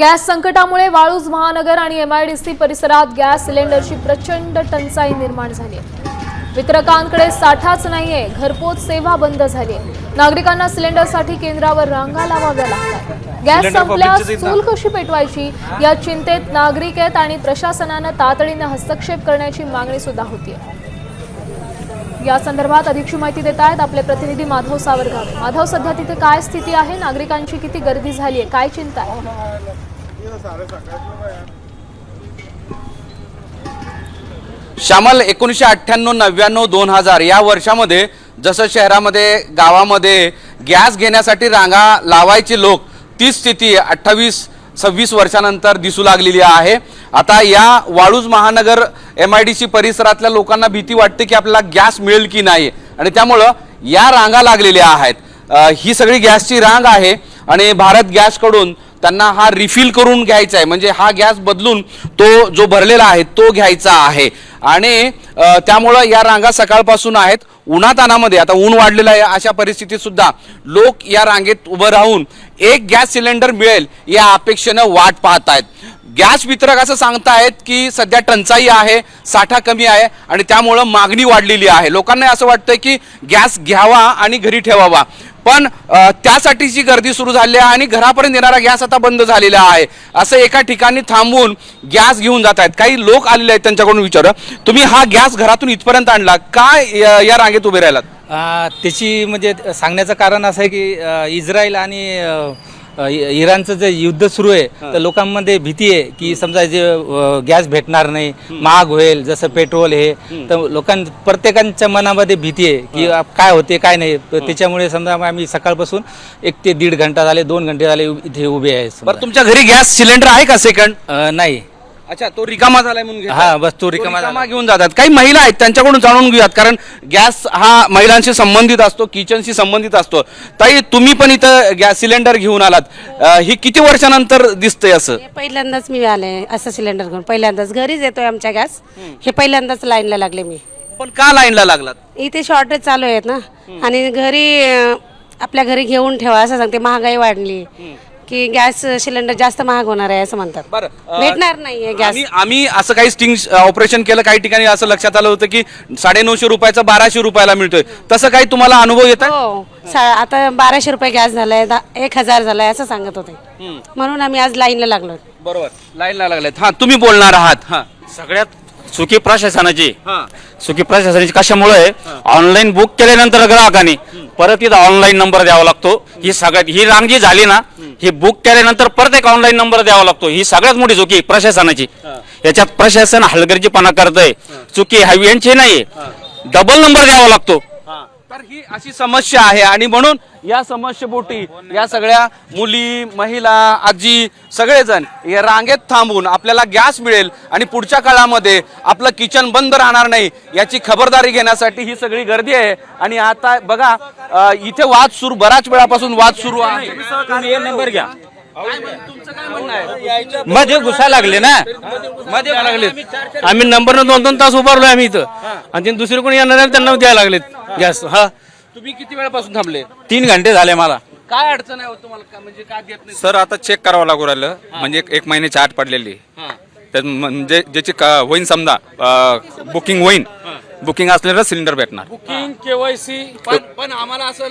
Gas संकटामुळे वाळूज महानगर आणि एमआयडीसी परिसरात गॅस सिलेंडरची प्रचंड टंचाई निर्माण झाली आहे। वितरकांकडे साठाच नाहीये, घरपोच सेवा बंद झाली आहे। नागरिकांना सिलेंडरसाठी केंद्रावर रांगा लावाव्या लागतात। गॅस संपल्यास चूल कशी पेटवायची या चिंतेत नागरिक आहेत आणि प्रशासनाने तातडीने हस्तक्षेप करण्याची मागणी सुद्धा होतीये। या संदर्भात अधिकची माहिती देत आहेत आपले प्रतिनिधी माधव सावरगावे। माधव, सध्या तिथे काय स्थिती आहे? नागरिकांची किती गर्दी झाली आहे? काय चिंता आहे? श्यामल, 1998, 99, 2000 या वर्षामध्ये जसं शहरामध्ये गावामध्ये गॅस घेण्यासाठी रांगा लावायचे लोक, ती स्थिती 28-26 वर्षानंतर दिसू लागलेली आहे। आता या वाळूज महानगर एमआयडीसी परिसरातल्या लोकांना भीती वाटते की आपल्याला गॅस मिळेल की नाही, आणि त्यामुळं या रांगा लागलेल्या आहेत। ही सगळी गॅसची रांग आहे आणि भारत गॅसकडून त्यांना हा रिफिल करून घ्यायचा आहे, म्हणजे हा गॅस बदलून तो जो भरलेला आहे तो घ्यायचा आहे। आणि त्यामुळं या रांगा सकाळपासून आहेत। उन्हातानामध्ये आता ऊन वाढलेलं आहे, अशा परिस्थितीत सुद्धा लोक या रांगेत उभं राहून एक गॅस सिलेंडर मिळेल या अपेक्षेनं वाट पाहत आहेत। गॅस वितरक असं सांगतायत की सध्या टंचाई आहे, साठा कमी आहे आणि त्यामुळं मागणी वाढलेली आहे। लोकांना असं वाटतंय की गॅस घ्यावा आणि घरी ठेवावा, पण त्यासाठीची गर्दी सुरू झाली आहे आणि घरापर्यंत येणारा गॅस आता बंद झालेला आहे। असं एका ठिकाणी थांबून गॅस घेऊन जात आहेत। काही लोक आलेले आहेत, त्यांच्याकडून विचारा, तुम्ही हा गॅस घरातून इथपर्यंत आणला, काय या रांगेत उभे राहिलात? त्याची म्हणजे सांगण्याचं कारण असं आहे की इस्रायल आणि इराणचं जे युद्ध सुरू आहे, तर लोकांमध्ये भीती आहे की समजा जे गॅस भेटणार नाही, महाग होईल जसं पेट्रोल हे, तर प्रत्येकांच्या मनामध्ये भीती आहे की काय होते काय नाही। त्याच्यामुळे समजा आम्ही सकाळपासून 1 ते 1.5 घंटा झाले, 2 घंटे झाले इथे उभे आहे। बरं, तुमच्या घरी गॅस सिलेंडर आहे का सेकंड? नाही। अच्छा, तो रिकामा झालाय म्हणून हा, बस तो रिकामा घेऊन जातात। काही महिला आहेत, त्यांच्याकडून जाणून घेऊयात, कारण गॅस हा महिलांशी संबंधित असतो, किचनशी संबंधित असतो। ताई, तुम्ही पण इथं गॅस सिलेंडर घेऊन आलात, ही किती वर्षानंतर दिसतंय असं? पहिल्यांदाच मी आले असं सिलेंडर घेऊन, पहिल्यांदाच घरीच येतोय आमच्या गॅस। हे पहिल्यांदाच लाईनला लागले मी। पण का लाईनला लागलात? इथे शॉर्टेज चालू आहेत ना, आणि घरी आपल्या घरी घेऊन ठेवा असं सांगते। महागाई वाढली की गॅस सिलेंडर जास्त महाग होणार आहे असं म्हणतात, भेटणार नाहीये गॅस। आम्ही असं काही स्टिंग ऑपरेशन केलं, काही ठिकाणी असं लक्षात आलं होतं की 950 रुपयाचा 1200 रुपयाला मिळतोय, तसं काही तुम्हाला अनुभव येत आहे? हो, आता 1200 रुपये गॅस झालाय, 1000 झालाय असं सांगत होते, म्हणून आम्ही आज लाईनला लागलो। बरोबर, लाईनला लागलेत। हा, तुम्ही बोलणार आहात। हा, सगळ्यात चुकी प्रशासनाची कशामुळे ऑनलाईन बुक केल्यानंतर ग्राहकांनी परत इथं ऑनलाईन नंबर द्यावा लागतो। ही सगळ्यात ही रांग जी झाली ना, ही बुक केल्यानंतर परत एक ऑनलाईन नंबर द्यावा लागतो। ही सगळ्यात मोठी चुकी प्रशासनाची। याच्यात प्रशासन हलगर्जीपणा करतंय, चुकी यांची नाही, डबल नंबर द्यावा लागतो। तर ही अशी समस्या आहे आणि म्हणून या समस्येपोटी या सगळ्या मुली, महिला, आजी सगळेजण या रांगेत थांबून आपल्याला गॅस मिळेल आणि पुढच्या काळामध्ये आपलं किचन बंद राहणार नाही याची खबरदारी घेण्यासाठी ही सगळी गर्दी आहे। आणि आता बघा, इथे बराच वेळापासून वाद सुरू आहे। नंबर घ्या, तुमचं काय म्हणणं आहे? मध्ये घुसा लागले ना, मध्ये लागले। आम्ही नंबर 2-2 तास उभारलोय आम्ही इथं, आणि दुसरे कोणी येणार आहे त्यांना द्यायला लागलेत गॅस। हा, तुम्ही किती वेळापासून थांबले? 3 घंटे झाले मला। काय अडचण आहे तुम्हाला, म्हणजे काय देत नाही? सर, आता चेक करावं लागू राहिलं, म्हणजे 1 महिन्याची आठ पडलेली, तर म्हणजे ज्याची होईन समजा बुकिंग होईन, बुकिंग असलेलं सिलेंडर भेटणार। बुकिंग, केवायसी, पण आम्हाला असं